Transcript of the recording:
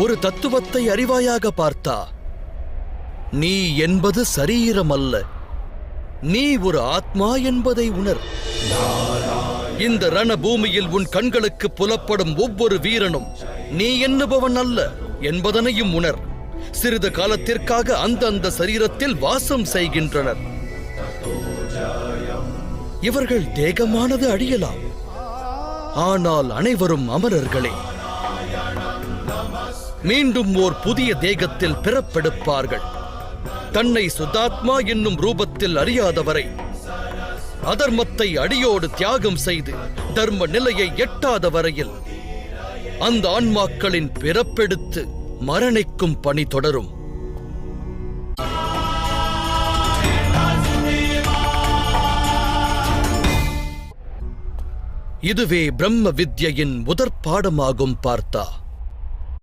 ஒரு தத்துவத்தை அறிவாயாக பார்த்தா. நீ என்பது சரீரம் அல்ல, நீ ஒரு ஆத்மா என்பதை உணர். இந்த ரணபூமியில் உன் கண்களுக்கு புலப்படும் ஒவ்வொரு வீரனும் நீ எண்ணுபவன் அல்ல என்பதனையும் உணர். சிறிது காலத்திற்காக அந்த சரீரத்தில் வாசம் செய்கின்றனர். இவர்கள் தேகமானது அழியலாம், ஆனால் அனைவரும் அமரர்களே. மீண்டும் ஓர் புதிய தேகத்தில் பிறப்பெடுப்பார்கள். தன்னை சுத்தாத்மா என்னும் ரூபத்தில் அறியாதவரை, அதர்மத்தை அடியோடு தியாகம் செய்து தர்ம நிலையை எட்டாத வரையில் அந்த ஆன்மாக்களின் பிறப்பெடுத்து மரணிக்கும் பணி தொடரும். இதுவே பிரம்ம வித்யின் முதற் பாடமாகும் பார்த்தா.